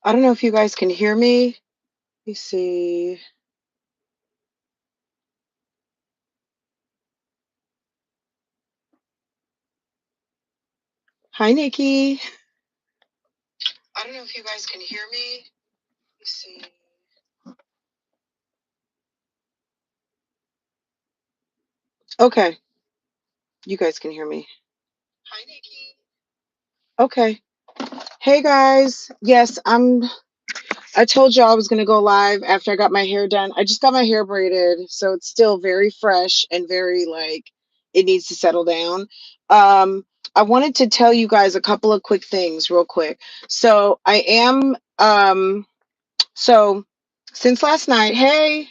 I don't know if you guys can hear me. Let me see. Hi, Nikki. I don't know if you guys can hear me. Let me see. Okay, you guys can hear me. Hi, Nikki. Okay. Hey, guys. Yes, I told you I was going to go live after I got my hair done. I just got my hair braided, so it's still very fresh and very like it needs to settle down. Um, I wanted to tell you guys a couple of quick things real quick. So I am so since last night, hey,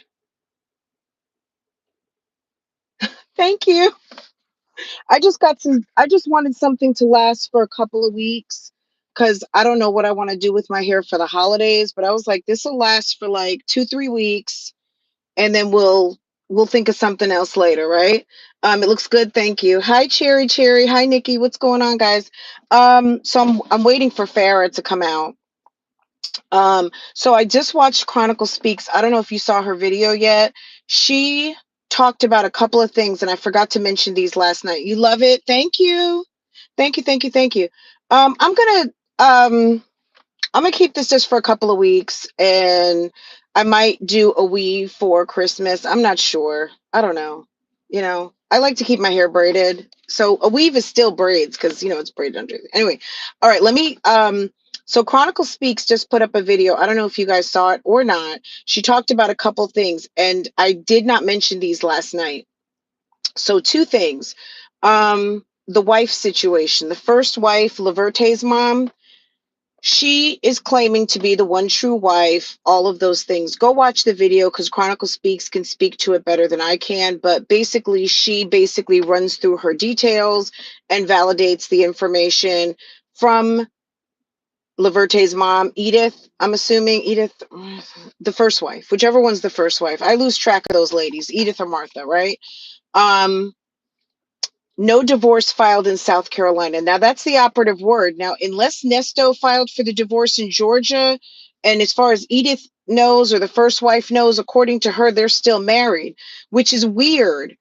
thank you. I just wanted something to last for a couple of weeks because I don't know what I want to do with my hair for the holidays, but I was like, this will last for like 2, 3 weeks and then we'll think of something else later, right? It looks good, thank you. Hi, Cherry. Hi, Nikki. What's going on, guys? So I'm waiting for Farrah to come out. So I just watched Chronicle Speaks. I don't know if you saw her video yet. She talked about a couple of things, and I forgot to mention these last night. You love it. Thank you. Thank you. Um, I'm gonna um I'm gonna keep this just for a couple of weeks, and I might do a weave for Christmas. I'm not sure. I don't know. I like to keep my hair braided, so a weave is still braids because it's braided under. Anyway, all right. Let me. So Chronicle Speaks just put up a video. I don't know if you guys saw it or not. She talked about a couple things, and I did not mention these last night. So two things. The wife situation. The first wife, Laverte's mom, she is claiming to be the one true wife, all of those things. Go watch the video because Chronicle Speaks can speak to it better than I can. But basically, she basically runs through her details and validates the information from Laverte's mom, Edith. I'm assuming Edith, the first wife, whichever one's the first wife. I lose track of those ladies, Edith or Martha, right? Um, no divorce filed in South Carolina. Now that's the operative word. Now, unless Nesto filed for the divorce in Georgia, and as far as Edith knows or the first wife knows, according to her, they're still married, which is weird.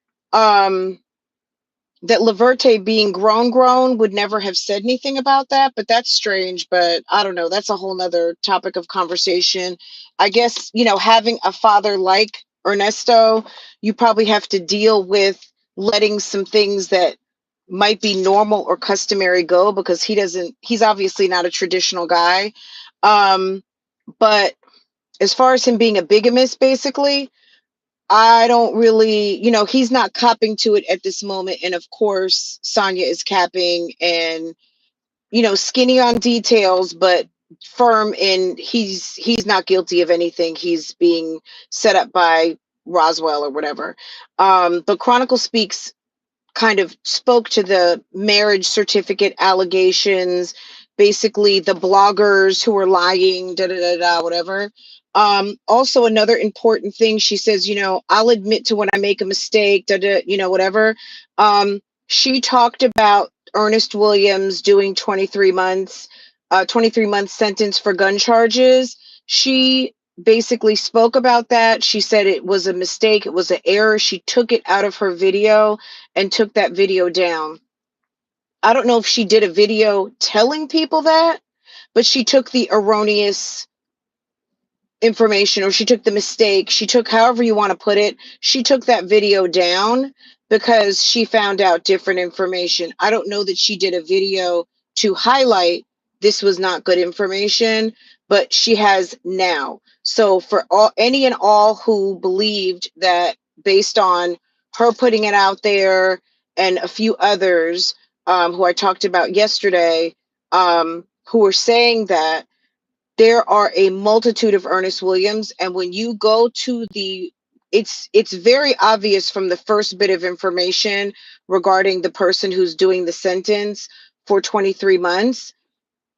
That Laverte being grown would never have said anything about that, but that's strange. But I don't know. That's a whole nother topic of conversation. I guess, having a father like Ernesto, you probably have to deal with letting some things that might be normal or customary go because he's obviously not a traditional guy. But as far as him being a bigamist, basically, I don't really, he's not copping to it at this moment. And of course, Sonya is capping and, skinny on details, but firm in he's not guilty of anything. He's being set up by Roswell or whatever. But Chronicle Speaks kind of spoke to the marriage certificate allegations, basically the bloggers who were lying, whatever. Also, another important thing, she says, I'll admit to when I make a mistake, whatever. She talked about Ernest Williams doing 23 months sentence for gun charges. She basically spoke about that. She said it was a mistake, it was an error. She took it out of her video and took that video down. I don't know if she did a video telling people that, but she took the erroneous information, or she took the mistake. She took, however you want to put it, she took that video down because she found out different information. I don't know that she did a video to highlight this was not good information, but she has now. So for any and all who believed that, based on her putting it out there and a few others who I talked about yesterday, who were saying that there are a multitude of Ernest Williams, and when you go to it's very obvious from the first bit of information regarding the person who's doing the sentence for 23 months.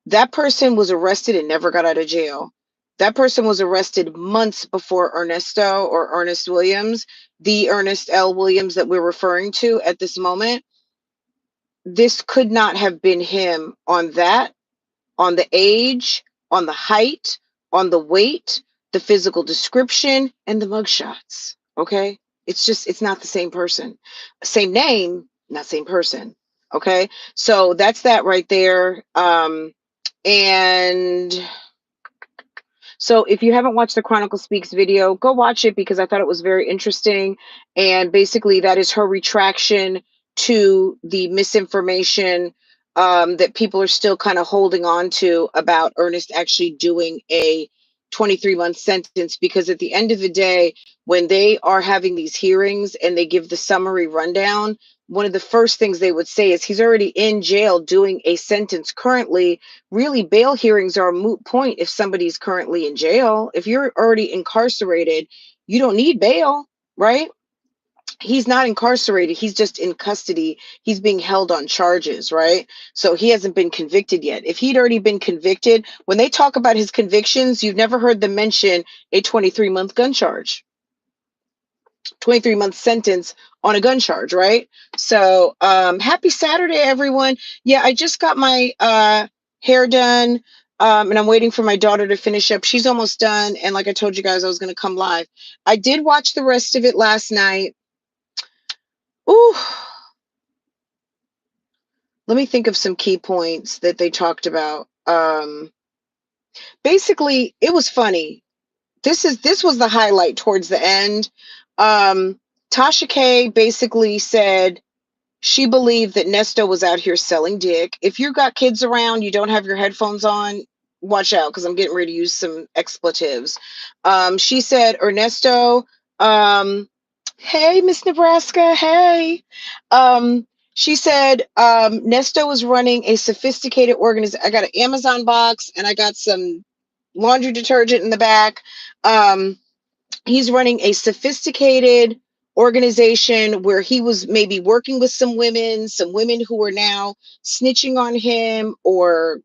That person was arrested and never got out of jail. That person was arrested months before Ernesto or Ernest Williams, the Ernest L. Williams that we're referring to at this moment. This could not have been him on the age, on the height, on the weight, the physical description, and the mugshots. Okay? It's not the same person. Same name, not same person. Okay? So that's that right there. And so if you haven't watched the Chronicle Speaks video, go watch it because I thought it was very interesting. And basically, that is her retraction to the misinformation that people are still kind of holding on to about Ernest actually doing a 23-month sentence. Because at the end of the day, when they are having these hearings and they give the summary rundown, one of the first things they would say is he's already in jail doing a sentence currently. Really, bail hearings are a moot point if somebody's currently in jail. If you're already incarcerated, you don't need bail, right? He's not incarcerated. He's just in custody. He's being held on charges, right? So he hasn't been convicted yet. If he'd already been convicted, when they talk about his convictions, you've never heard them mention a 23-month gun charge. 23-month sentence on a gun charge, right? So happy Saturday, everyone. Yeah, I just got my hair done, and I'm waiting for my daughter to finish up. She's almost done, and like I told you guys, I was going to come live. I did watch the rest of it last night. Ooh, let me think of some key points that they talked about. Basically, it was funny. This was the highlight towards the end. TashaK basically said she believed that Nesto was out here selling dick. If you got kids around, you don't have your headphones on, watch out because I'm getting ready to use some expletives. She said, Ernesto, hey, Miss Nebraska, hey. She said, Nesto was running a sophisticated organization. I got an Amazon box and I got some laundry detergent in the back. He's running a sophisticated organization where he was maybe working with some women who are now snitching on him or,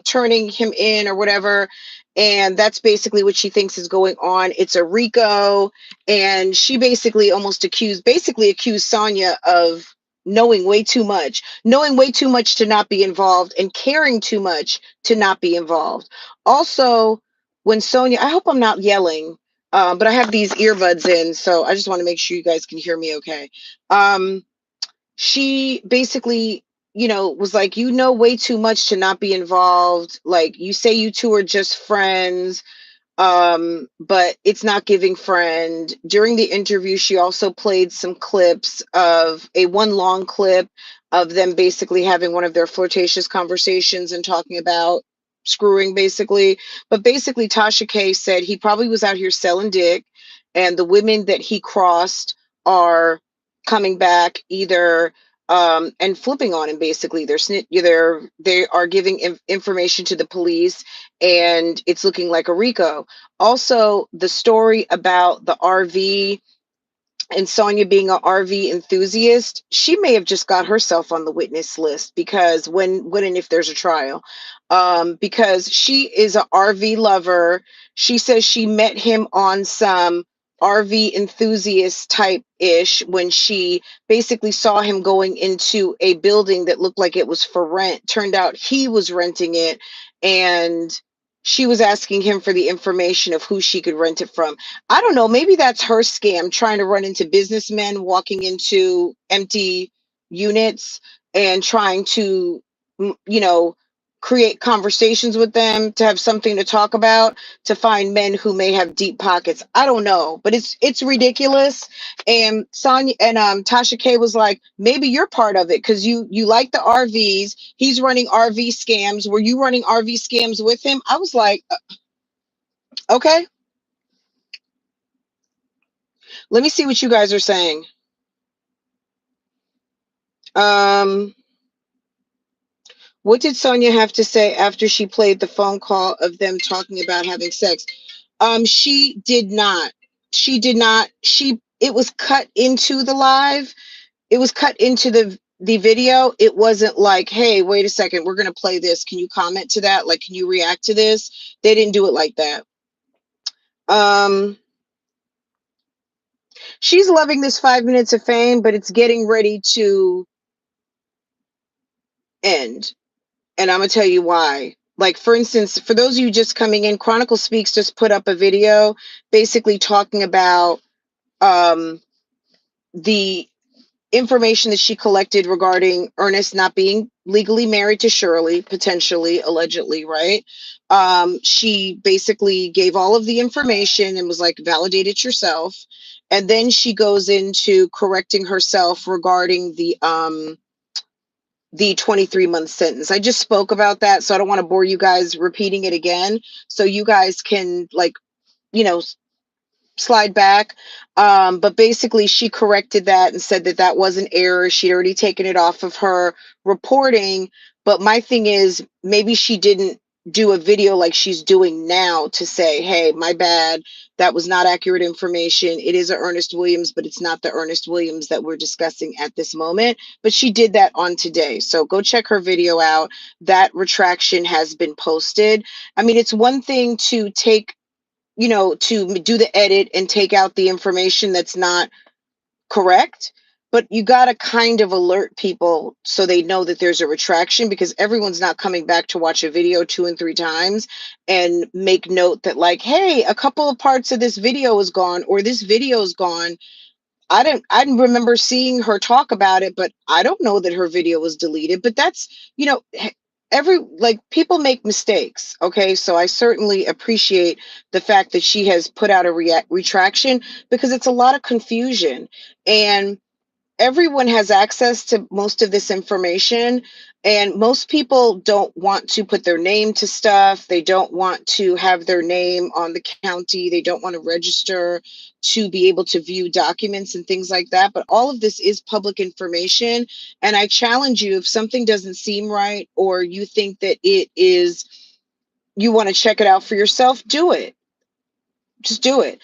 turning him in or whatever. And that's basically what she thinks is going on. It's a RICO. And she basically accused Sonya of knowing way too much to not be involved and caring too much to not be involved. Also, when Sonya, I hope I'm not yelling, but I have these earbuds in, so I just want to make sure you guys can hear me okay. She basically, was like, way too much to not be involved. Like, you say you two are just friends, but it's not giving friend. During the interview, she also played some clips of one long clip of them basically having one of their flirtatious conversations and talking about screwing, basically. But basically, TashaK said he probably was out here selling dick, and the women that he crossed are coming back either and flipping on him. Basically, they are giving information to the police, and it's looking like a RICO. Also, the story about the RV and Sonya being an RV enthusiast, she may have just got herself on the witness list because when and if there's a trial, because she is an RV lover. She says she met him on some RV enthusiast type ish when she basically saw him going into a building that looked like it was for rent. Turned out he was renting it, and she was asking him for the information of who she could rent it from. I don't know. Maybe that's her scam, trying to run into businessmen walking into empty units and trying to, create conversations with them to have something to talk about, to find men who may have deep pockets. I don't know, but it's ridiculous. And Sonya and TashaK was like, maybe you're part of it because you like the RVs. He's running RV scams. Were you running RV scams with him? I was like, okay. Let me see what you guys are saying. What did Sonya have to say after she played the phone call of them talking about having sex? She did not. She did not. It was cut into the live. It was cut into the video. It wasn't like, hey, wait a second, we're gonna play this. Can you comment to that? Like, can you react to this? They didn't do it like that. She's loving this 5 minutes of fame, but it's getting ready to end. And I'm gonna tell you why. like, for instance, for those of you just coming in, Chronicle Speaks just put up a video basically talking about um, the information that she collected regarding Ernest not being legally married to Shirley, potentially, allegedly, right? She basically gave all of the information and was like, validate it yourself. And then she goes into correcting herself regarding the 23-month sentence. I just spoke about that, so I don't want to bore you guys repeating it again. So you guys can, like, you know, slide back. But basically, she corrected that and said that that was an error. She'd already taken it off of her reporting. But my thing is, maybe she didn't do a video like she's doing now to say, hey, my bad. That was not accurate information. It is a Ernest Williams, but it's not the Ernest Williams that we're discussing at this moment. But she did that on today. So go check her video out. That retraction has been posted. I mean, it's one thing to take, to do the edit and take out the information that's not correct, but you got to kind of alert people so they know that there's a retraction, because everyone's not coming back to watch a video 2 and 3 times and make note that, like, hey, a couple of parts of this video is gone, or this video is gone. I didn't remember seeing her talk about it, but I don't know that her video was deleted. But that's, every, like, people make mistakes. Okay. So I certainly appreciate the fact that she has put out a retraction, because it's a lot of confusion, and everyone has access to most of this information, and most people don't want to put their name to stuff. They don't want to have their name on the county. They don't want to register to be able to view documents and things like that. But all of this is public information, and I challenge you, if something doesn't seem right, or you think that it is, you want to check it out for yourself, do it. Just do it.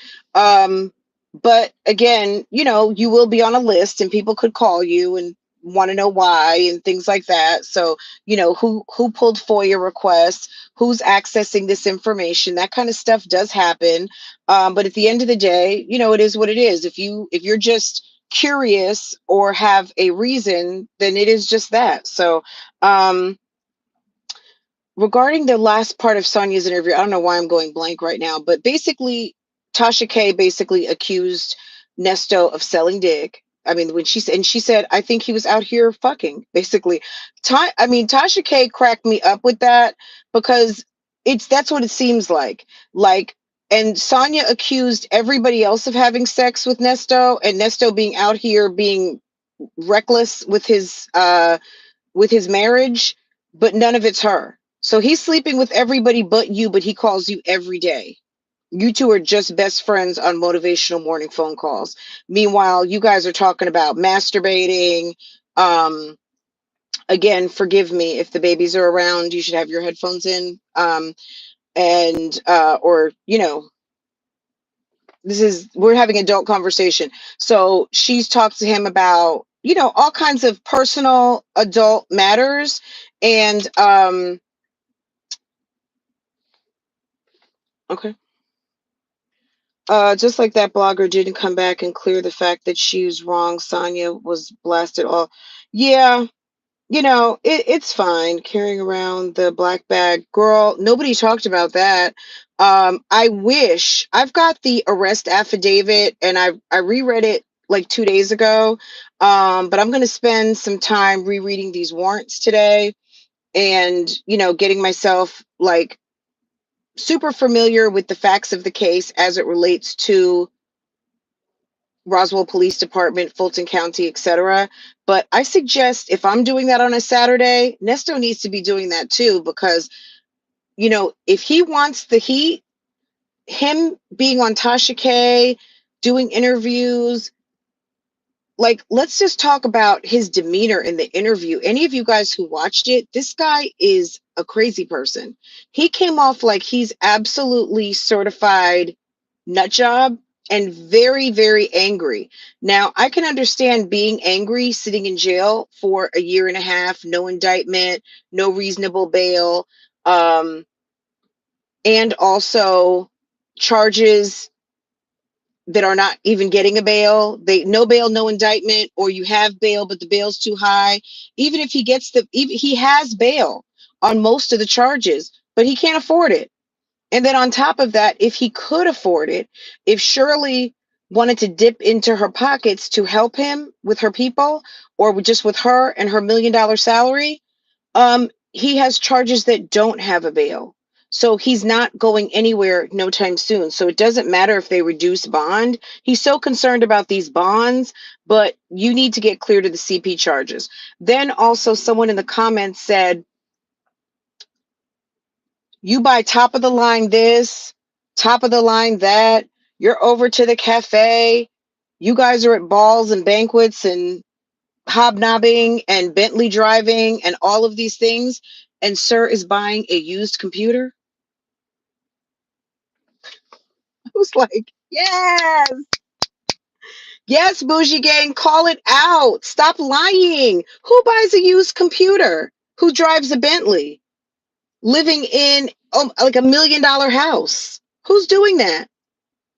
But again, you will be on a list, and people could call you and want to know why and things like that. So, who pulled FOIA requests, who's accessing this information, that kind of stuff does happen. But at the end of the day, it is what it is. If you're just curious or have a reason, then it is just that. So, regarding the last part of Sonya's interview, I don't know why I'm going blank right now, but basically, Tasha K basically accused Nesto of selling dick. I mean, when she said, I think he was out here fucking, basically. Tasha K cracked me up with that, because that's what it seems like. Like, and Sonya accused everybody else of having sex with Nesto, and Nesto being out here being reckless with his marriage, but none of it's her. So he's sleeping with everybody but you, but he calls you every day. You two are just best friends on motivational morning phone calls. Meanwhile, you guys are talking about masturbating. Again, forgive me if the babies are around. You should have your headphones in. Or, we're having adult conversation. So she's talked to him about, all kinds of personal adult matters. And, okay. Just like that blogger didn't come back and clear the fact that she was wrong, Sonya was blasted all. Yeah, it's fine carrying around the black bag. Girl, nobody talked about that. I wish, I've got the arrest affidavit, and I reread it like 2 days ago. But I'm going to spend some time rereading these warrants today, and, getting myself, like, super familiar with the facts of the case as it relates to Roswell Police Department, Fulton County, etc. But I suggest, if I'm doing that on a Saturday, Nesto needs to be doing that too, because, if he wants the heat, him being on Tasha K, doing interviews, like, let's just talk about his demeanor in the interview. Any of you guys who watched it, this guy is a crazy person. He came off like he's absolutely certified nut job, and very, very angry. Now, I can understand being angry sitting in jail for a year and a half, no indictment, no reasonable bail, and also charges that are not even getting a bail. No bail, no indictment, or you have bail, but the bail's too high. Even if he has bail on most of the charges, but he can't afford it. And then on top of that, if he could afford it, if Shirley wanted to dip into her pockets to help him with her people or just with her and her $1 million salary, he has charges that don't have a bail. So he's not going anywhere no time soon. So it doesn't matter if they reduce bond. He's so concerned about these bonds, but you need to get clear to the CP charges. Then also someone in the comments said, you buy top of the line this, top of the line that, you're over to the cafe, you guys are at balls and banquets and hobnobbing and Bentley driving and all of these things, and sir is buying a used computer. I was like, yes, yes, Bougie Gang, call it out. Stop lying. Who buys a used computer? Who drives a Bentley? Living in like $1 million house? Who's doing that?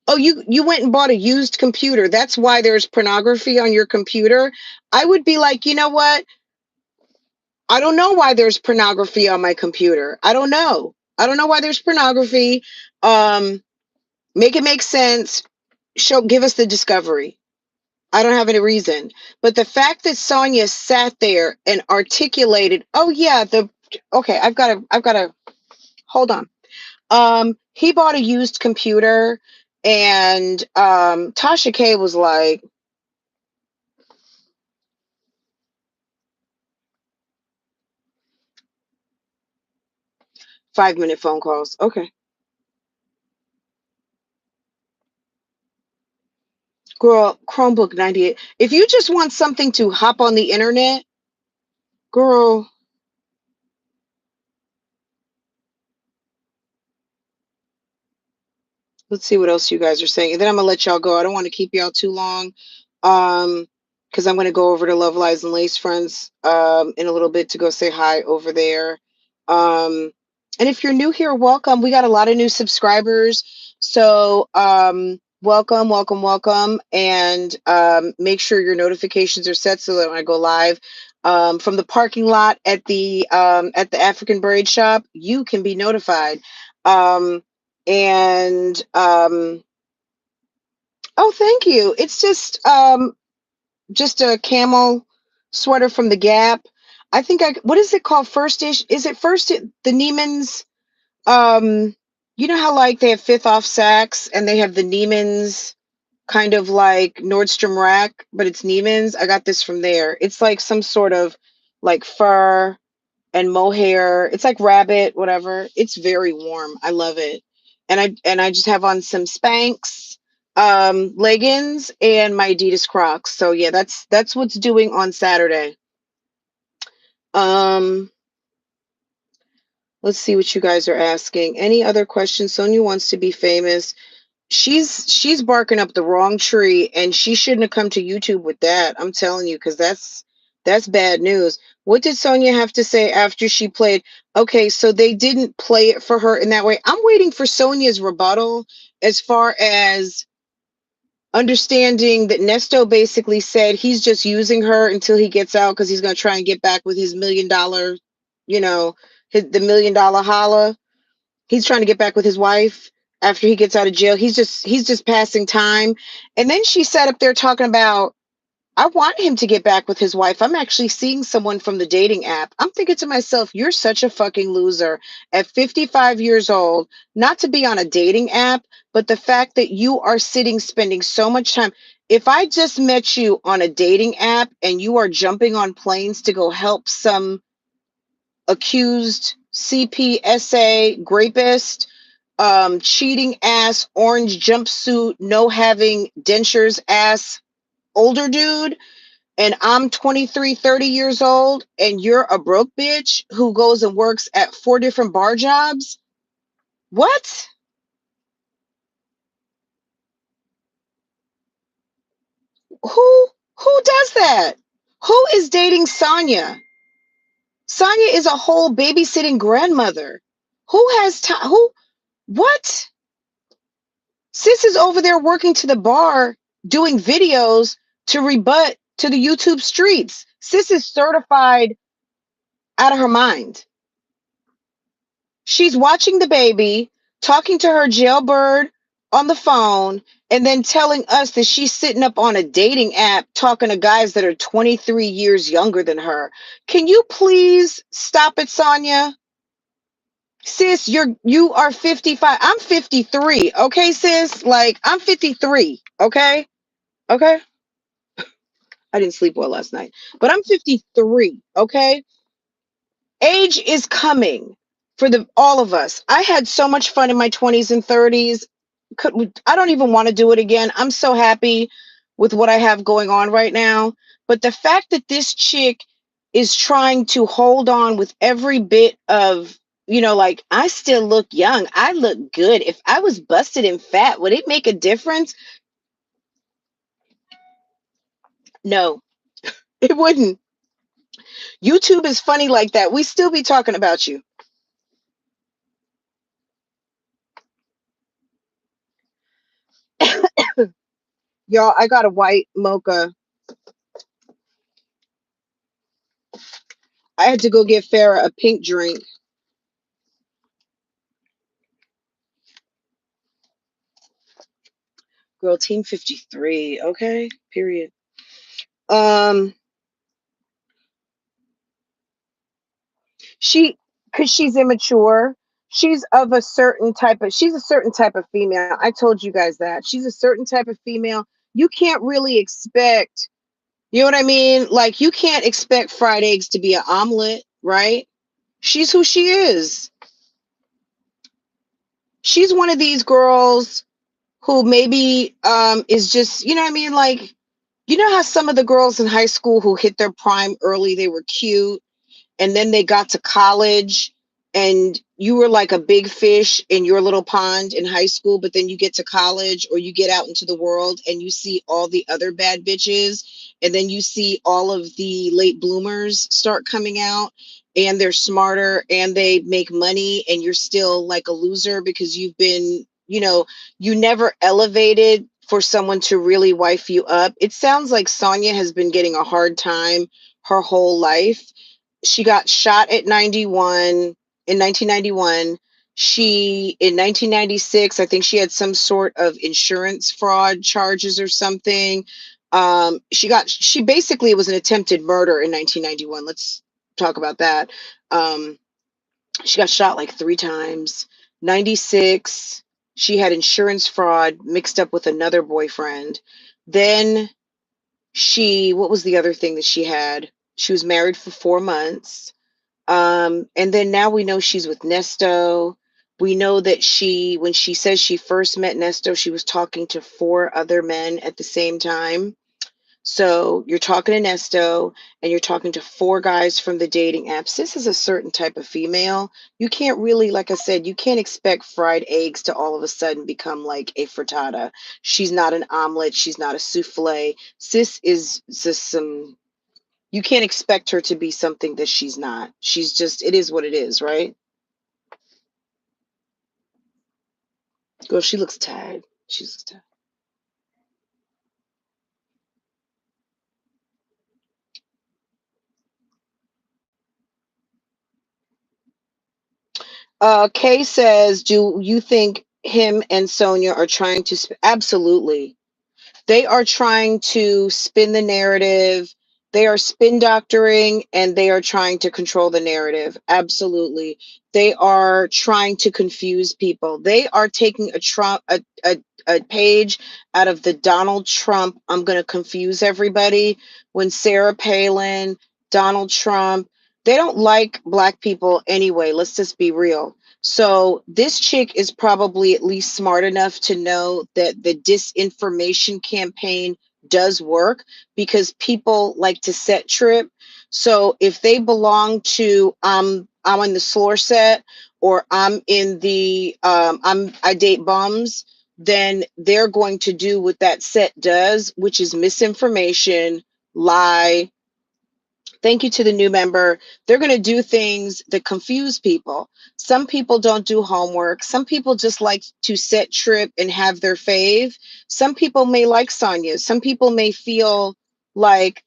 Oh, you went and bought a used computer. That's why there's pornography on your computer. I would be like, you know what? I don't know why there's pornography on my computer. I don't know. I don't know why there's pornography. Um, make it make sense. Give us the discovery. I don't have any reason. But the fact that Sonya sat there and articulated, oh yeah, okay, I've gotta hold on. He bought a used computer and Tasha K was like, 5-minute phone calls. Okay. Girl, Chromebook 98. If you just want something to hop on the internet, girl, let's see what else you guys are saying. And then I'm gonna let y'all go. I don't want to keep y'all too long. Because I'm gonna go over to Love Lies and Lacefronts in a little bit to go say hi over there. Um, and if you're new here, welcome. We got a lot of new subscribers. So welcome, welcome, welcome. And make sure your notifications are set so that when I go live from the parking lot at the African Braid Shop, you can be notified. And oh, thank you. It's just a camel sweater from the Gap. I think what is it called? First Ish? Is it the Neiman's? Um, you know how like they have Fifth Off Saks and they have the Neiman's kind of like Nordstrom Rack, but it's Neiman's. I got this from there. It's like some sort of like fur and mohair. It's like rabbit, whatever. It's very warm. I love it. And I just have on some Spanx leggings and my Adidas Crocs. So yeah, that's what's doing on Saturday. Um let's see what you guys are asking. Any other questions? Sonya wants to be famous. She's barking up the wrong tree, and she shouldn't have come to YouTube with that. I'm telling you, because that's bad news. What did Sonya have to say after she played? Okay, so they didn't play it for her in that way. I'm waiting for Sonya's rebuttal as far as understanding that Nesto basically said he's just using her until he gets out because he's going to try and get back with his $1 million, you know, the $1 million holla. He's trying to get back with his wife after he gets out of jail. He's just passing time. And then she sat up there talking about, I want him to get back with his wife. I'm actually seeing someone from the dating app. I'm thinking to myself, you're such a fucking loser at 55 years old, not to be on a dating app, but the fact that you are spending so much time. If I just met you on a dating app and you are jumping on planes to go help some accused CPSA rapist, cheating ass, orange jumpsuit, no having dentures ass older dude, and I'm 23, 30 years old, and you're a broke bitch who goes and works at 4 different bar jobs? What? Who does that? Who is dating Sonya? Sonya is a whole babysitting grandmother. Who has time? What? Sis is over there working to the bar, doing videos to rebut to the YouTube streets. Sis is certified out of her mind. She's watching the baby, talking to her jailbird on the phone, and then telling us that she's sitting up on a dating app talking to guys that are 23 years younger than her. Can you please stop it, Sonya? Sis, you are 55. I'm 53. Okay, sis? Like, I'm 53. Okay? Okay? I didn't sleep well last night. But I'm 53. Okay? Age is coming for the all of us. I had so much fun in my 20s and 30s. I don't even want to do it again. I'm so happy with what I have going on right now. But the fact that this chick is trying to hold on with every bit of, like, I still look young. I look good. If I was busted and fat, would it make a difference? No, it wouldn't. YouTube is funny like that. We still be talking about you. Y'all, I got a white mocha. I had to go get Farrah a pink drink. Girl, Team 53. Okay, period. Um, she, because she's immature. She's a certain type of female. I told you guys that. She's a certain type of female. You can't really expect, you know what I mean? Like, you can't expect fried eggs to be an omelet, right? She's who she is. She's one of these girls who maybe is just, you know what I mean? Like, you know how some of the girls in high school who hit their prime early, they were cute, and then they got to college and you were like a big fish in your little pond in high school, but then you get to college or you get out into the world and you see all the other bad bitches, and then you see all of the late bloomers start coming out, and they're smarter and they make money, and you're still like a loser because you've been, you never elevated for someone to really wife you up. It sounds like Sonya has been getting a hard time her whole life. She got shot at 91 in 1991. She in 1996, I think she had some sort of insurance fraud charges or something. She basically, it was an attempted murder in 1991. Let's talk about that. Um, she got shot like 3 times. 96, she had insurance fraud mixed up with another boyfriend. Then what was the other thing that she had? She was married for 4 months. And then now we know she's with Nesto. We know that when she says she first met Nesto, she was talking to 4 other men at the same time. So you're talking to Nesto and you're talking to 4 guys from the dating apps. This is a certain type of female. You can't really, like I said, you can't expect fried eggs to all of a sudden become like a frittata. She's not an omelet. She's not a souffle. Sis is just some, you can't expect her to be something that she's not. She's just, it is what it is, right? Girl, she looks tired. She looks tired. Kay says, do you think him and Sonia are trying to absolutely. They are trying to spin the narrative. They are spin doctoring and they are trying to control the narrative. Absolutely. They are trying to confuse people. They are taking a page out of the Donald Trump, I'm going to confuse everybody. When Sarah Palin, Donald Trump, they don't like black people anyway. Let's just be real. So this chick is probably at least smart enough to know that the disinformation campaign does work because people like to set trip. So if they belong to I'm on the slore set, or I'm in the I date bums, then they're going to do what that set does, which is misinformation, lie. Thank you to the new member. They're going to do things that confuse people. Some people don't do homework. Some people just like to set trip and have their fave. Some people may like Sonya. Some people may feel like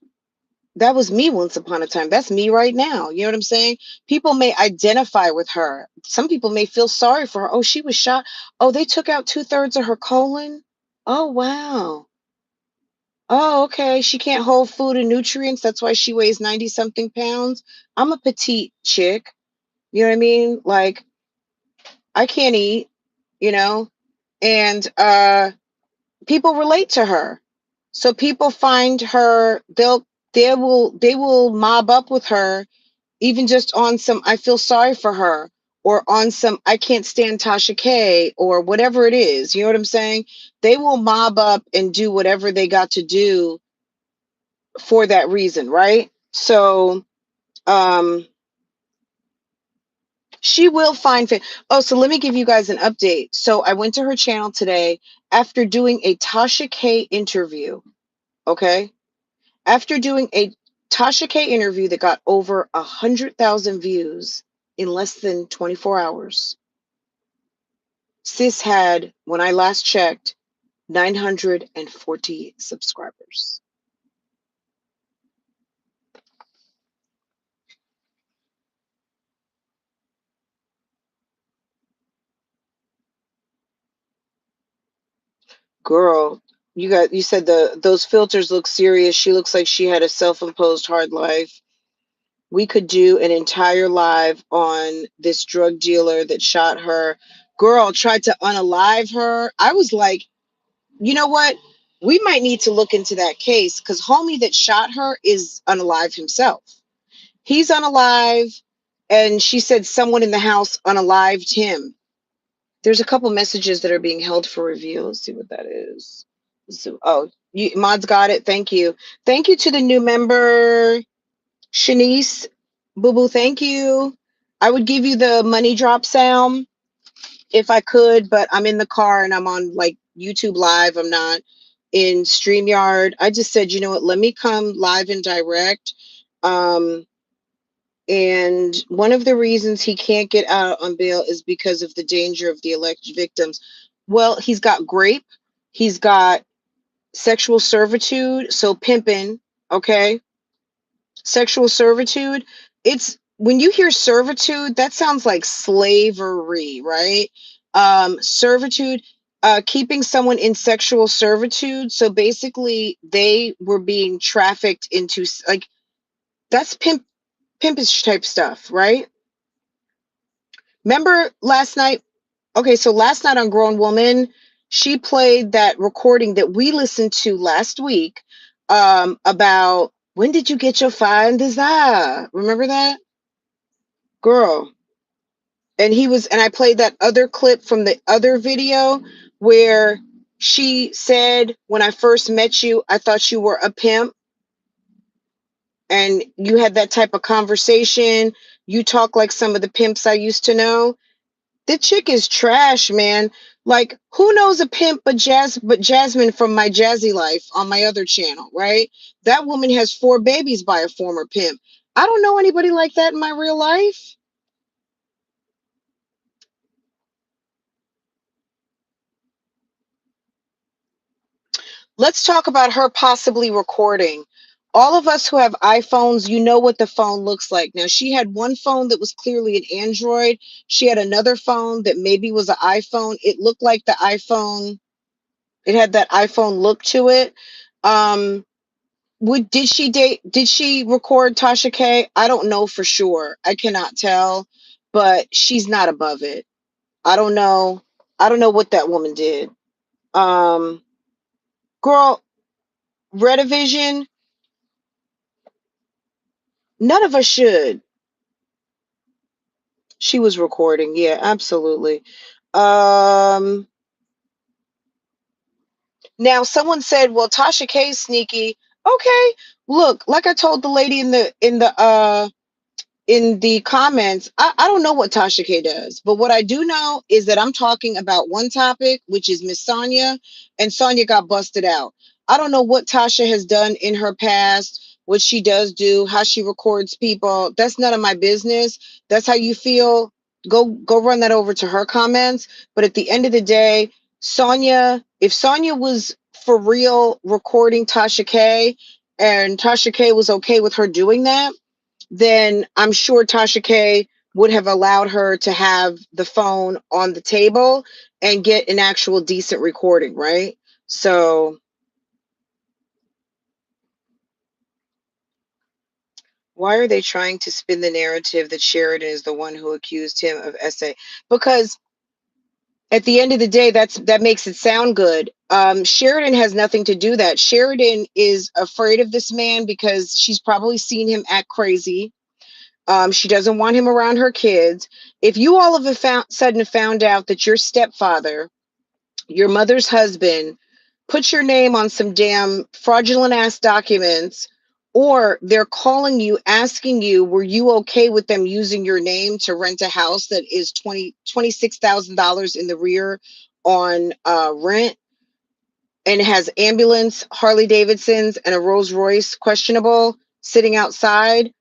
That was me once upon a time. That's me right now. You know what I'm saying? People may identify with her. Some people may feel sorry for her. Oh, she was shot. Oh, they took out 2/3 of her colon. Oh, wow. Oh, okay. She can't hold food and nutrients. That's why she weighs 90 something pounds. I'm a petite chick. You know what I mean? Like, I can't eat, you know? And people relate to her. So people find her, they will mob up with her, even just on some I feel sorry for her, or on some I can't stand Tasha K, or whatever it is. You know what I'm saying? They will mob up and do whatever they got to do for that reason, right? So um she will find fit. Oh, so let me give you guys an update. So I went to her channel today after doing a Tasha K interview. Okay. After doing a Tasha K interview that got over 100,000 views in less than 24 hours, sis had, when I last checked, 940 subscribers. Girl, you said those filters look serious. She looks like she had a self-imposed hard life. We could do an entire live on this drug dealer that shot her. Girl tried to unalive her. I was like, you know what? We might need to look into that case, because homie that shot her is unalive himself. He's unalive, and she said someone in the house unalived him. There's a couple messages that are being held for review. Let's see what that is. So, oh, mods got it. Thank you. Thank you to the new member, Shanice. Boo boo, thank you. I would give you the money drop sound if I could, but I'm in the car and I'm on like YouTube Live. I'm not in StreamYard. I just said, you know what, let me come live and direct. And one of the reasons he can't get out on bail is because of the danger of the alleged victims. Well, he's got grape, he's got sexual servitude, so pimping, okay? Sexual servitude. It's when you hear servitude, that sounds like slavery, right? Servitude, keeping someone in sexual servitude. So basically, they were being trafficked into like that's pimpish type stuff, right? Remember last night? Okay, so last night on Grown Woman, she played that recording that we listened to last week, about when did you get your fire and desire? Remember that? Girl. And I played that other clip from the other video where she said, when I first met you, I thought you were a pimp. And you had that type of conversation. You talk like some of the pimps I used to know. The chick is trash, man. Like, who knows a pimp but Jasmine from My Jazzy Life on my other channel, right? That woman has 4 babies by a former pimp. I don't know anybody like that in my real life. Let's talk about her possibly recording. All of us who have iPhones, you know what the phone looks like. Now, she had one phone that was clearly an Android. She had another phone that maybe was an iPhone. It looked like the iPhone. It had that iPhone look to it. Did she record Tasha K? I don't know for sure. I cannot tell, but she's not above it. I don't know. I don't know what that woman did. Um, girl, Redivision, none of us should. She was recording. Yeah, absolutely. Um, Now someone said, well, Tasha K's sneaky. Okay, look, like I told the lady in the comments, I don't know what Tasha K does, but what I do know is that I'm talking about one topic, which is Miss Sonya, and Sonya got busted out. I don't know what Tasha has done in her past, what she does do, how she records people. That's none of my business. That's how you feel. Go run that over to her comments. But at the end of the day, Sonya, if Sonya was for real recording Tasha K, and Tasha K was okay with her doing that, then I'm sure Tasha K would have allowed her to have the phone on the table and get an actual decent recording, right? So why are they trying to spin the narrative that Sheridan is the one who accused him of SA? Because at the end of the day, that makes it sound good. Sheridan has nothing to do that. Sheridan is afraid of this man because she's probably seen him act crazy. She doesn't want him around her kids. If you all of a sudden found out that your stepfather, your mother's husband, put your name on some damn fraudulent ass documents, or they're calling you asking you, were you okay with them using your name to rent a house that is $26,000 in the rear on rent, and it has ambulance, Harley Davidsons, and a Rolls Royce questionable sitting outside?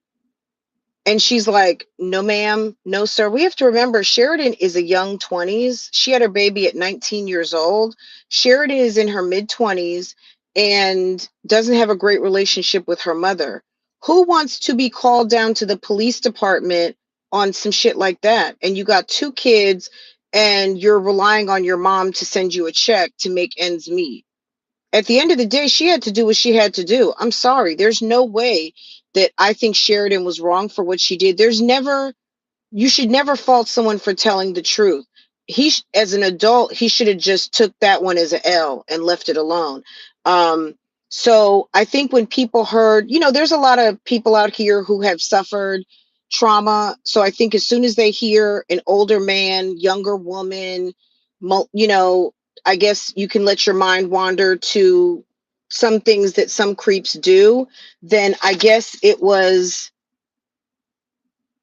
And she's like, no, ma'am, no, sir. We have to remember Sheridan is a young 20s. She had her baby at 19 years old. Sheridan is in her mid 20s and doesn't have a great relationship with her mother. Who wants to be called down to the police department on some shit like that? And you got two kids and you're relying on your mom to send you a check to make ends meet. At the end of the day, she had to do what she had to do. I'm sorry. There's no way that I think Sheridan was wrong for what she did. You should never fault someone for telling the truth. As an adult, he should have just took that one as an L and left it alone. Um, so I think when people heard, there's a lot of people out here who have suffered trauma. So I think as soon as they hear an older man, younger woman, you know, I guess you can let your mind wander to some things that some creeps do. Then I guess it was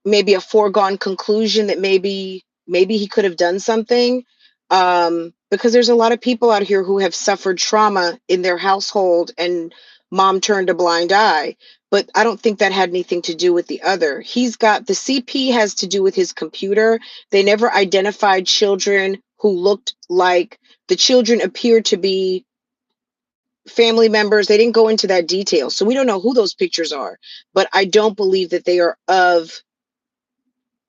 maybe a foregone conclusion that maybe he could have done something, because there's a lot of people out here who have suffered trauma in their household and mom turned a blind eye. But I don't think that had anything to do with the other. He's got the CP has to do with his computer. They never identified children who looked like the children appeared to be family members. They didn't go into that detail, so we don't know who those pictures are, but I don't believe that they are of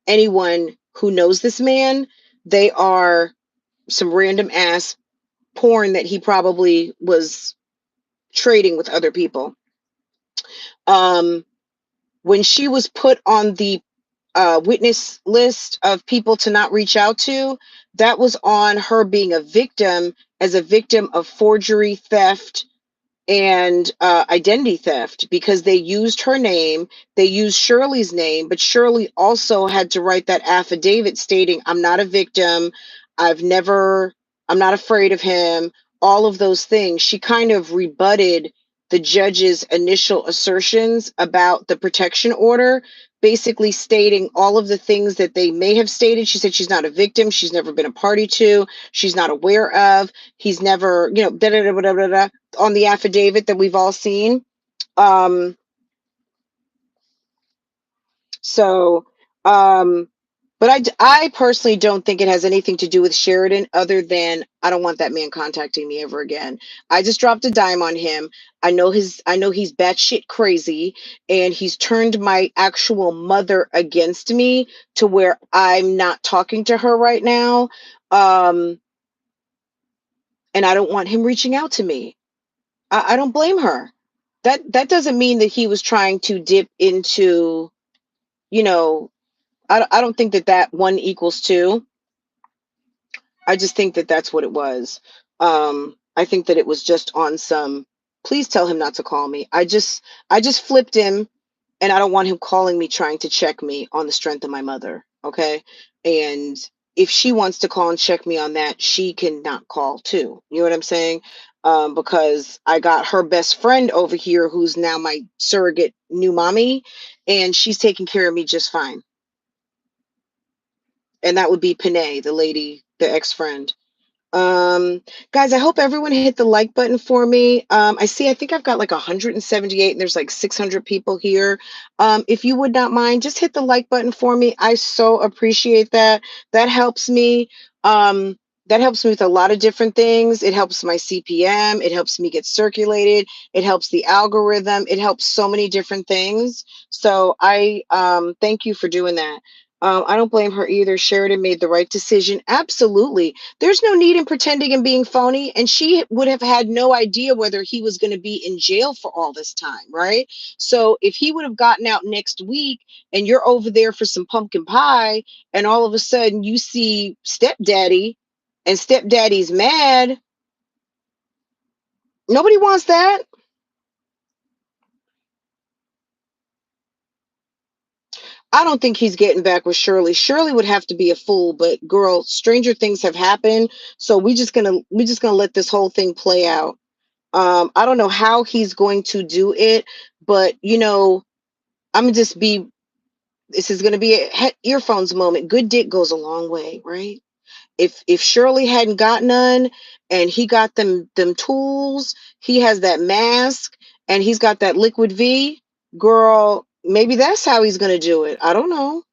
anyone who knows this man. They are some random ass porn that he probably was trading with other people. Um, when she was put on the witness list of people to not reach out to, that was on her being a victim, as a victim of forgery, theft, and identity theft, because they used her name, they used Shirley's name, but Shirley also had to write that affidavit stating, I'm not a victim, I've never, I'm not afraid of him, all of those things. She kind of rebutted the judge's initial assertions about the protection order, basically stating all of the things that they may have stated. She said she's not a victim, she's never been a party to, she's not aware of, he's never, da da da da da da, on the affidavit that we've all seen. Um, so, um, but I personally don't think it has anything to do with Sheridan, other than I don't want that man contacting me ever again. I just dropped a dime on him. I know he's batshit crazy, and he's turned my actual mother against me to where I'm not talking to her right now. Um, and I don't want him reaching out to me. I don't blame her. That doesn't mean that he was trying to dip into, you know, I don't think that one equals two. I just think that that's what it was. I think that it was just on some, please tell him not to call me. I just flipped him, and I don't want him calling me trying to check me on the strength of my mother. Okay. And if she wants to call and check me on that, she can not call too. You know what I'm saying? Because I got her best friend over here who's now my surrogate new mommy, and she's taking care of me just fine. And that would be Panay, the lady, the ex-friend. Um, Guys, I hope everyone hit the like button for me. I think I've got like 178 and there's like 600 people here. If you would not mind, just hit the like button for me. I so appreciate that. That helps me. That helps me with a lot of different things. It helps my CPM. It helps me get circulated. It helps the algorithm. It helps so many different things. So I thank you for doing that. I don't blame her either. Sheridan made the right decision. Absolutely. There's no need in pretending and being phony. And she would have had no idea whether he was going to be in jail for all this time, right? So if he would have gotten out next week and you're over there for some pumpkin pie, and all of a sudden you see stepdaddy and stepdaddy's mad, nobody wants that. I don't think he's getting back with Shirley. Shirley would have to be a fool, but girl, stranger things have happened. So we just gonna let this whole thing play out. I don't know how he's going to do it, but I'm gonna just be. This is gonna be a earphones moment. Good dick goes a long way, right? If Shirley hadn't got none and he got them tools, he has that mask and he's got that liquid V, girl, maybe that's how he's gonna do it. I don't know.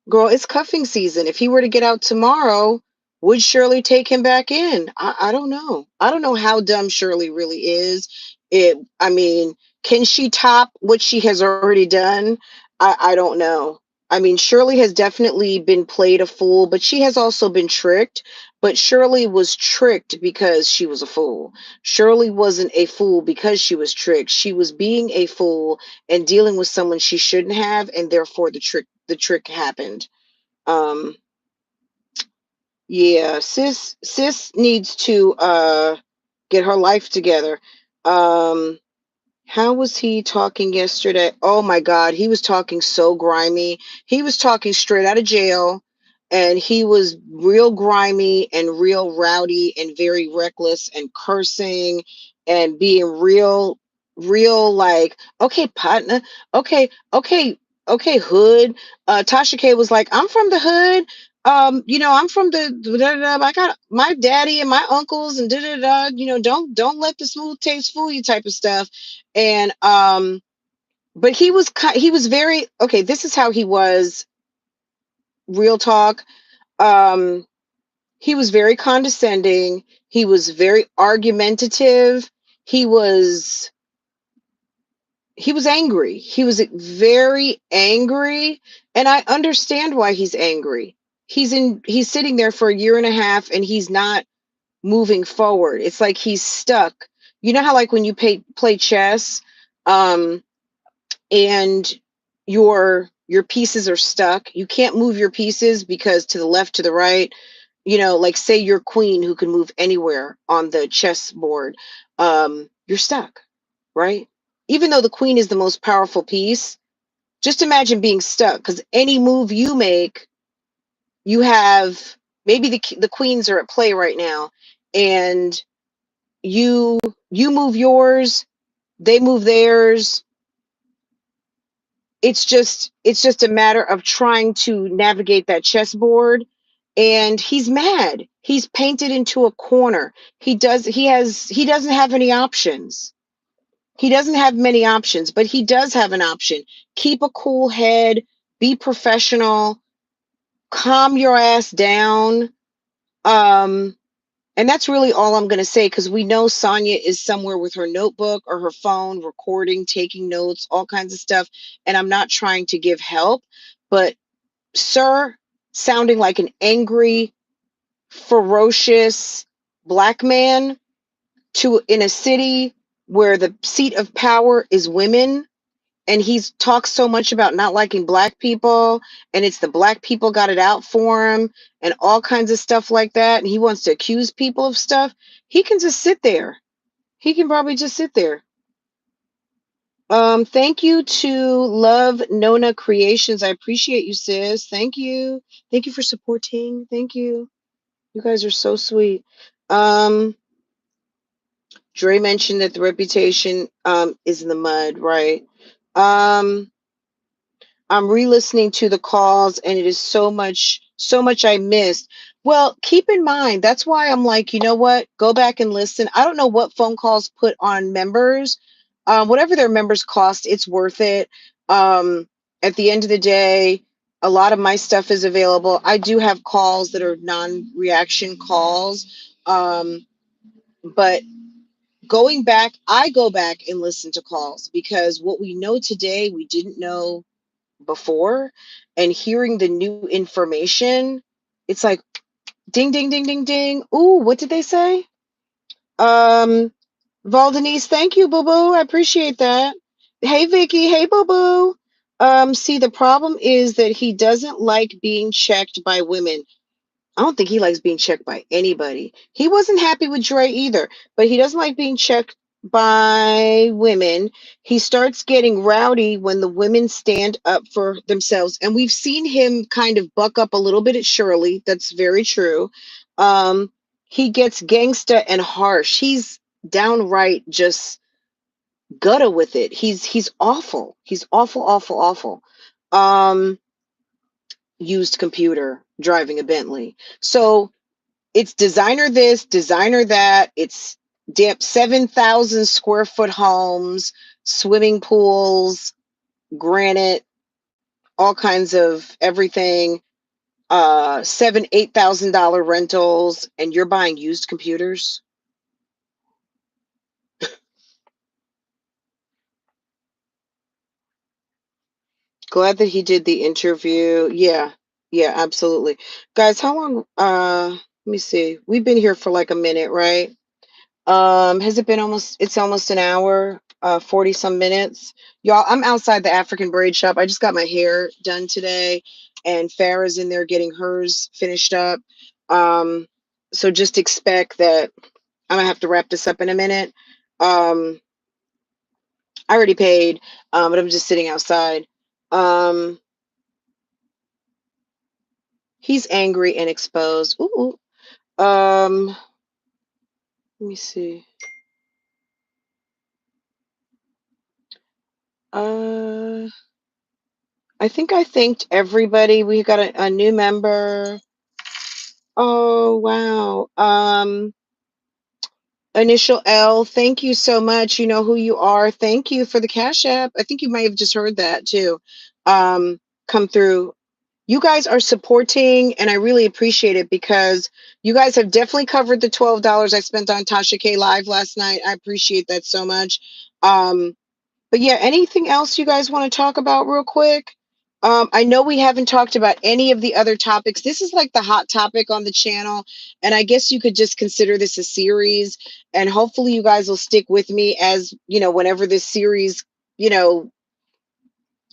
Girl, it's cuffing season. If he were to get out tomorrow, would Shirley take him back in? I don't know. I don't know how dumb Shirley really is. I mean, can she top what she has already done? I don't know. I mean, Shirley has definitely been played a fool, but she has also been tricked. But Shirley was tricked because she was a fool. Shirley wasn't a fool because she was tricked. She was being a fool and dealing with someone she shouldn't have, and therefore the trick happened. Um, yeah, sis needs to get her life together. Um, how was he talking yesterday? Oh my God, he was talking so grimy. He was talking straight out of jail, and he was real grimy and real rowdy and very reckless and cursing and being real like, okay, partner, okay, okay, okay, hood. Tasha K was like, I'm from the hood. I'm from I got my daddy and my uncles and don't let the smooth taste fool you type of stuff. And but he was very okay. This is how he was. Real talk. Um, he was very condescending. He was very argumentative. He was he was angry. He was very angry, and I understand why he's angry. He's sitting there for a year and a half, and he's not moving forward. It's like he's stuck. You know how like when you play chess, um, and your pieces are stuck. You can't move your pieces because to the left, to the right, like say your queen who can move anywhere on the chessboard, you're stuck, right? Even though the queen is the most powerful piece, just imagine being stuck because any move you make, you have maybe the queens are at play right now, and you you move yours, they move theirs. It's just a matter of trying to navigate that chessboard, and he's mad. He's painted into a corner. He doesn't have any options. He doesn't have many options, but he does have an option. Keep a cool head, be professional, calm your ass down. um and that's really all I'm going to say, because we know Sonya is somewhere with her notebook or her phone, recording, taking notes, all kinds of stuff. And I'm not trying to give help, but sir, sounding like an angry, ferocious black man in a city where the seat of power is women, and he's talks so much about not liking black people, and it's the black people got it out for him and all kinds of stuff like that, and he wants to accuse people of stuff. He can just sit there. He can probably just sit there. Thank you to Love Nona Creations. I appreciate you, sis. Thank you for supporting. Thank you. You guys are so sweet. um Dre mentioned that the reputation is in the mud, right? um I'm re-listening to the calls, and it is so much I missed. Well, keep in mind, that's why I'm like, you know what? Go back and listen. I don't know what phone calls put on members. Whatever their members cost, it's worth it. At the end of the day, A lot of my stuff is available. I do have calls that are non-reaction calls. Um, but going back, I go back and listen to calls because what we know today, we didn't know before. And hearing the new information, it's like ding, ding, ding, ding, ding. Ooh, what did they say? Um, Valdenice, thank you, boo boo. I appreciate that. Hey, Vicky. Hey, boo boo. See, the problem is that he doesn't like being checked by women. I don't think he likes being checked by anybody. He wasn't happy with Dre either, but he doesn't like being checked by women. He starts getting rowdy when the women stand up for themselves. And we've seen him kind of buck up a little bit at Shirley. That's very true. Um, he gets gangsta and harsh. He's downright just gutta with it. He's awful. He's awful, awful, awful. Um, Used computer, driving a Bentley. So it's designer this, designer that. It's 7,000 square foot homes, swimming pools, granite, all kinds of everything. 7, $8,000 rentals, and you're buying used computers. Glad that he did the interview. Yeah, yeah, absolutely. Guys, how long let me see. We've been here for like a minute, right? Has it been it's almost an hour, 40 some minutes. Y'all, I'm outside the African braid shop. I just got my hair done today, and Farah's in there getting hers finished up. Um, so just expect that I'm gonna have to wrap this up in a minute. Um, I already paid, but I'm just sitting outside. Um, he's angry and exposed. Ooh. Let me see. Uh, I think I thanked everybody. We got a new member. Oh, wow. Initial L, thank you so much. You know who you are. Thank you for the Cash App. I think you might have just heard that too. Come through. You guys are supporting, and I really appreciate it because you guys have definitely covered the $12 I spent on TashaK Live last night. I appreciate that so much. Um, But yeah, anything else you guys want to talk about real quick? I know we haven't talked about any of the other topics. This is like the hot topic on the channel, and I guess you could just consider this a series. And hopefully, you guys will stick with me as whenever this series, you know,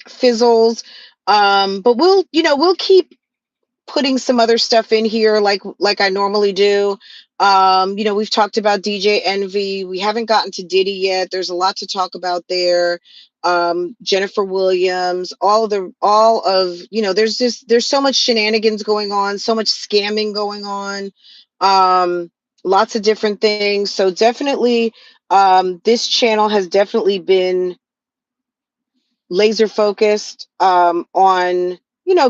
fizzles. But we'll keep putting some other stuff in here like I normally do. We've talked about DJ Envy. We haven't gotten to Diddy yet. There's a lot to talk about there. Jennifer Williams, all of, there's so much shenanigans going on, so much scamming going on. Lots of different things. So definitely, this channel has definitely been laser focused on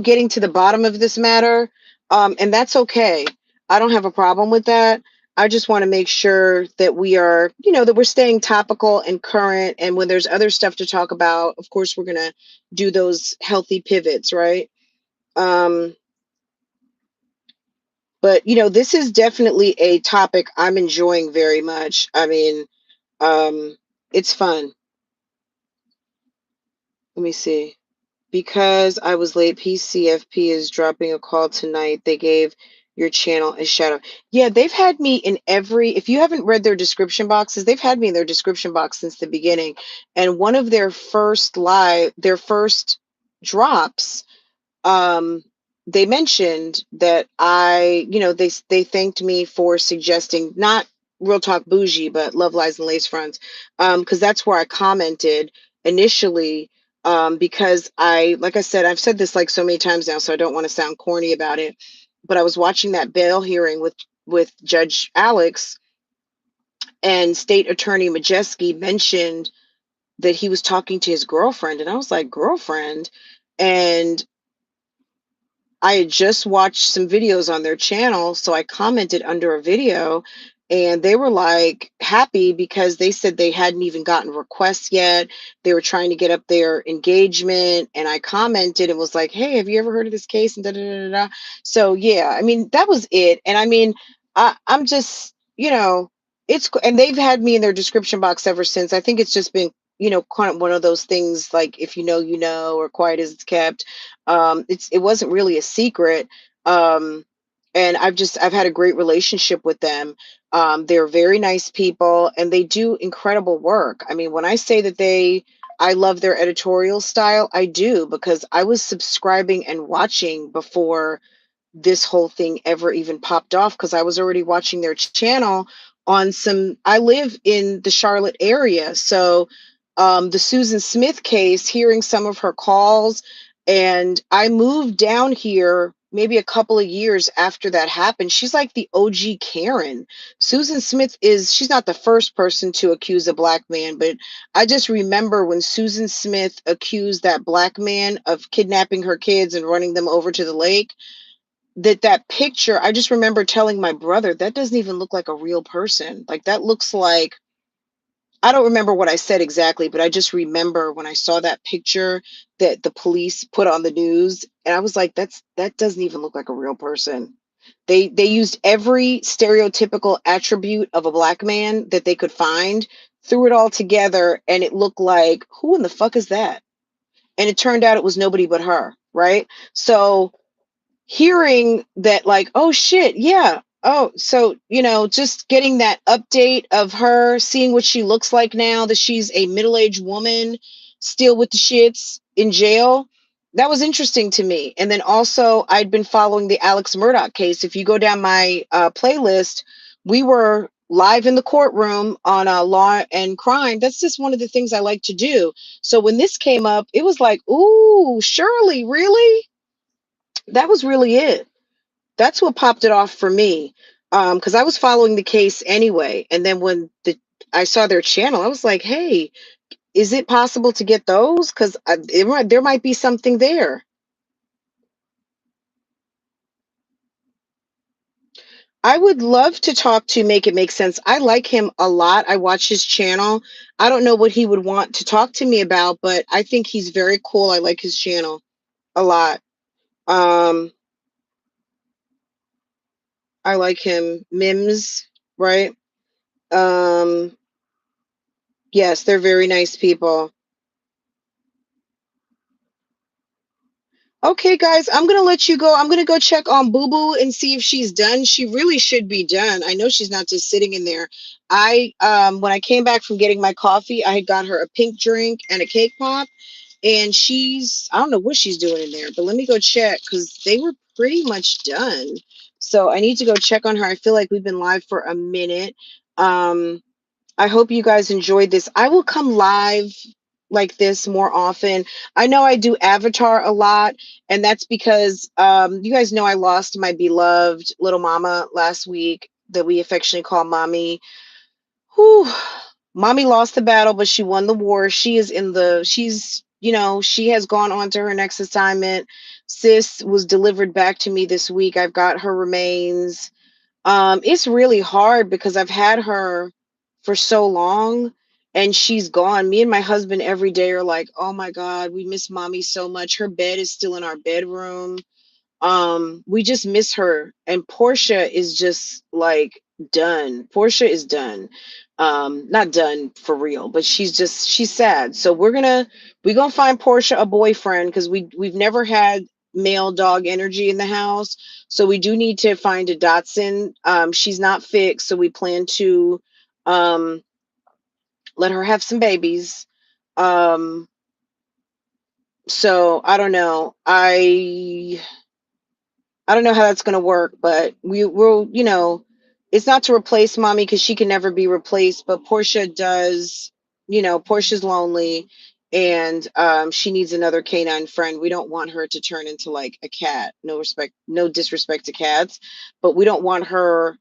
getting to the bottom of this matter, and that's okay. I don't have a problem with that. I just want to make sure that we are that we're staying topical and current, and when there's other stuff to talk about, of course we're gonna do those healthy pivots, right? um but this is definitely a topic I'm enjoying very much. I mean, it's fun. Let me see. Because I was late, PCFP is dropping a call tonight. They gave your channel a shout out. Yeah, they've had me in if you haven't read their description boxes, they've had me in their description box since the beginning. And one of their first drops, um, they mentioned that they thanked me for suggesting not Real Talk Bougie, but Love Lies and Lacefronts, because that's where I commented initially. Because like I said, I've said this like so many times now, so I don't want to sound corny about it. But I was watching that bail hearing with Judge Alex, and State Attorney Majeski mentioned that he was talking to his girlfriend, and I was like, girlfriend? And I had just watched some videos on their channel, so I commented under a video, and they were like happy because they said they hadn't even gotten requests yet. They were trying to get up their engagement, and I commented and was like, "Hey, have you ever heard of this case?" And da da da da. So yeah, I mean that was it. And I mean, I'm just and they've had me in their description box ever since. I think it's just been kind of one of those things like if you know, or quiet as it's kept. It wasn't really a secret. And I've had a great relationship with them. They're very nice people and they do incredible work. I mean, when I say that I love their editorial style, I do, because I was subscribing and watching before this whole thing ever even popped off, because I was already watching their channel on some. I live in the Charlotte area, so the Susan Smith case, hearing some of her calls, and I moved down here maybe a couple of years after that happened. She's like the OG Karen. Susan Smith she's not the first person to accuse a black man, but I just remember when Susan Smith accused that black man of kidnapping her kids and running them over to the lake. That picture, I just remember telling my brother, that doesn't even look like a real person. Like that looks like, I don't remember what I said exactly, but I just remember when I saw that picture that the police put on the news, and I was like, that doesn't even look like a real person. They used every stereotypical attribute of a black man that they could find, threw it all together, and it looked like, who in the fuck is that? And it turned out it was nobody but her, right? So hearing that, like, oh shit, yeah, oh, so just getting that update of her, seeing what she looks like now that she's a middle-aged woman still with the shits in jail, that was interesting to me. And then also I'd been following the Alex Murdaugh case. If you go down my playlist, we were live in the courtroom on Law and Crime. That's just one of the things I like to do. So when this came up, it was like, ooh, Shirley, really? That was really it. That's what popped it off for me. Because I was following the case anyway. And then when I saw their channel, I was like, hey, is it possible to get those? Because there might be something there. I would love to talk to Make It Make Sense. I like him a lot. I watch his channel. I don't know what he would want to talk to me about, but I think he's very cool. I like his channel a lot. Um, I like him. Mims, right? Um, yes, they're very nice people. Okay, guys, I'm gonna let you go. I'm gonna go check on Boo Boo and see if she's done. She really should be done. I know she's not just sitting in there. When I came back from getting my coffee, I had got her a pink drink and a cake pop, and I don't know what she's doing in there, but let me go check because they were pretty much done. So I need to go check on her. I feel like we've been live for a minute. Um, I hope you guys enjoyed this. I will come live like this more often. I know I do Avatar a lot, and that's because you guys know I lost my beloved little mama last week that we affectionately call Mommy. Whew. Mommy lost the battle, but she won the war. She has gone on to her next assignment. Sis was delivered back to me this week. I've got her remains. It's really hard because I've had her for so long and she's gone. Me and my husband every day are like, oh my God, we miss mommy so much. Her bed is still in our bedroom. We just miss her. And Portia is just like done. Portia is done. Not done for real, but she's sad. So we're gonna find Portia a boyfriend because we've never had male dog energy in the house. So we do need to find a Dotson. She's not fixed, so we plan to um let her have some babies. Um, so I don't know. I don't know how that's going to work, but it's not to replace mommy because she can never be replaced, but Portia does, Portia's lonely and she needs another canine friend. We don't want her to turn into like a cat. No disrespect to cats, but we don't want her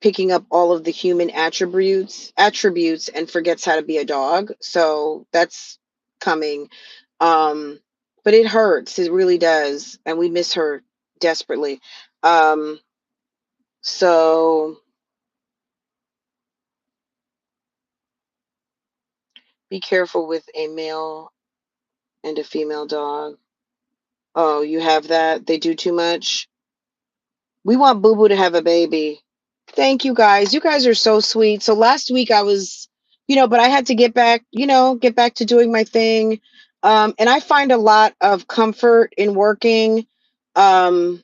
picking up all of the human attributes and forgets how to be a dog. So that's coming. Um, but it hurts. It really does. And we miss her desperately. Um, so Be careful with a male and a female dog. Oh, you have that? They do too much? We want Boo Boo to have a baby. Thank you guys. You guys are so sweet. So last week I was, but I had to get back, get back to doing my thing. And I find a lot of comfort in working. Um,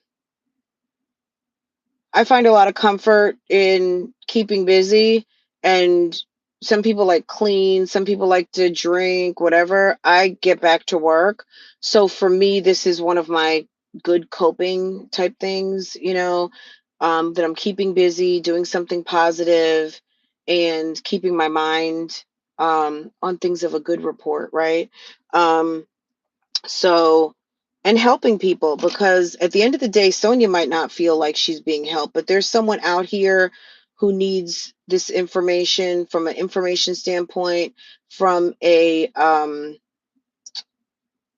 I find a lot of comfort in keeping busy, and some people like clean, some people like to drink, whatever. I get back to work. So for me, this is one of my good coping type things, that I'm keeping busy, doing something positive, and keeping my mind on things of a good report, right? Um, so, and helping people, because at the end of the day, Sonya might not feel like she's being helped, but there's someone out here who needs this information from an information standpoint, from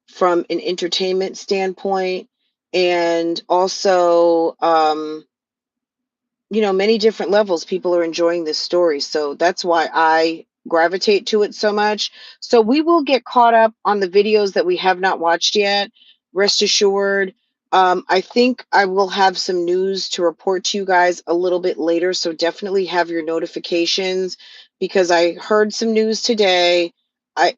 from an entertainment standpoint, and also many different levels. People are enjoying this story. So that's why I gravitate to it so much. So we will get caught up on the videos that we have not watched yet. Rest assured. I think I will have some news to report to you guys a little bit later. So definitely have your notifications, because I heard some news today.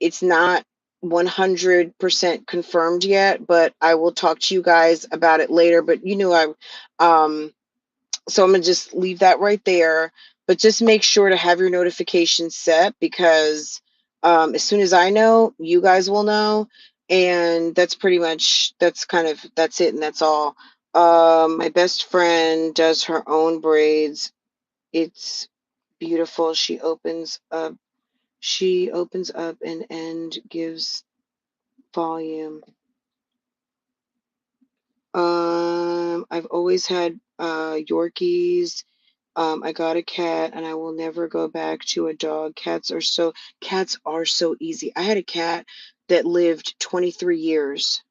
It's not 100% confirmed yet, but I will talk to you guys about it later. But um, so I'm going to just leave that right there. But just make sure to have your notifications set, because as soon as I know, you guys will know. And that's pretty much, that's it. And that's all. My best friend does her own braids. It's beautiful. She opens up and end gives volume. I've always had Yorkies. I got a cat and I will never go back to a dog. Cats are so easy. I had a cat that lived 23 years.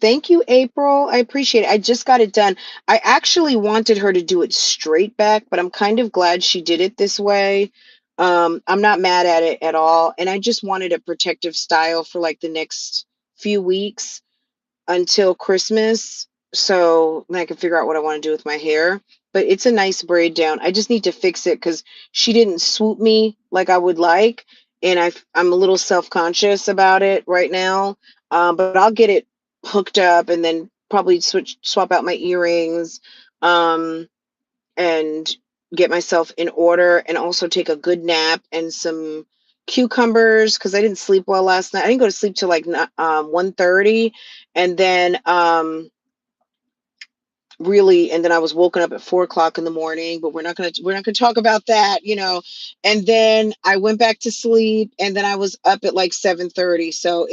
Thank you, April. I appreciate it. I just got it done. I actually wanted her to do it straight back, but I'm kind of glad she did it this way. I'm not mad at it at all. And I just wanted a protective style for like the next few weeks until Christmas, so then I can figure out what I want to do with my hair. But it's a nice braid down. I just need to fix it because she didn't swoop me like I would like, and I'm a little self-conscious about it right now. But I'll get it hooked up and then probably swap out my earrings, um, and get myself in order, and also take a good nap and some cucumbers, because I didn't sleep well last night. I didn't go to sleep till like 1:30, and then and then I was woken up at 4 o'clock in the morning. But we're not gonna talk about that. And then I went back to sleep, and then I was up at like 7:30. So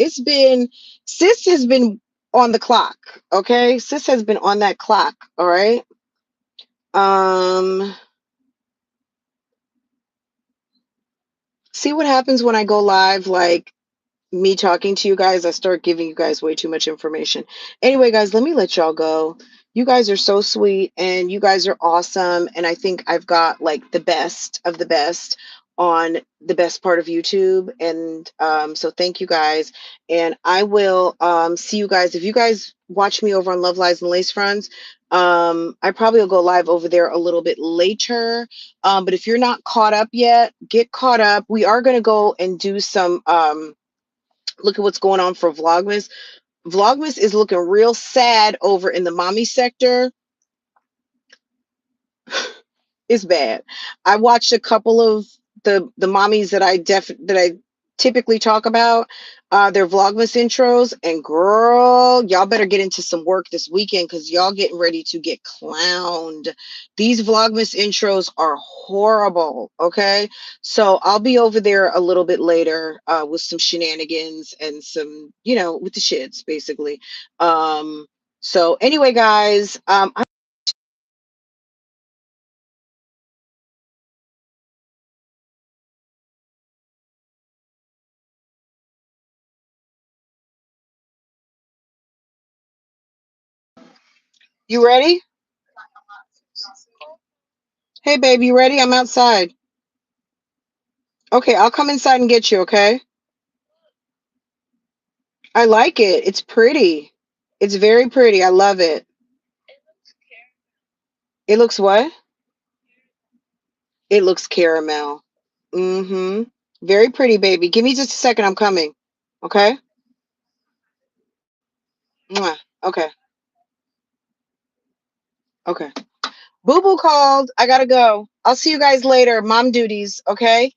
sis has been on the clock. Okay, sis has been on that clock. All right. um See what happens when I go live, like me talking to you guys, I start giving you guys way too much information. Anyway, guys, let me let y'all go. You guys are so sweet and you guys are awesome. And I think I've got like the best of the best on the best part of YouTube. And so thank you guys. And I will see you guys. If you guys watch me over on Love Lies and Lace Fronts, I probably will go live over there a little bit later. But if you're not caught up yet, get caught up. We are going to go and do some look at what's going on for Vlogmas. Vlogmas is looking real sad over in the mommy sector. It's bad. I watched a couple of the mommies that I typically talk about, their Vlogmas intros, and girl, y'all better get into some work this weekend, because y'all getting ready to get clowned. These Vlogmas intros are horrible. Okay, so I'll be over there a little bit later with some shenanigans and some, with the shits basically. So anyway, guys, you ready? Hey, baby, you ready? I'm outside. Okay, I'll come inside and get you, okay? I like it. It's pretty. It's very pretty. I love it. It looks what? It looks caramel. Mm-hmm. Very pretty, baby. Give me just a second. I'm coming. Okay? Mwah. Okay. Okay. Boo Boo called. I gotta go. I'll see you guys later. Mom duties, okay?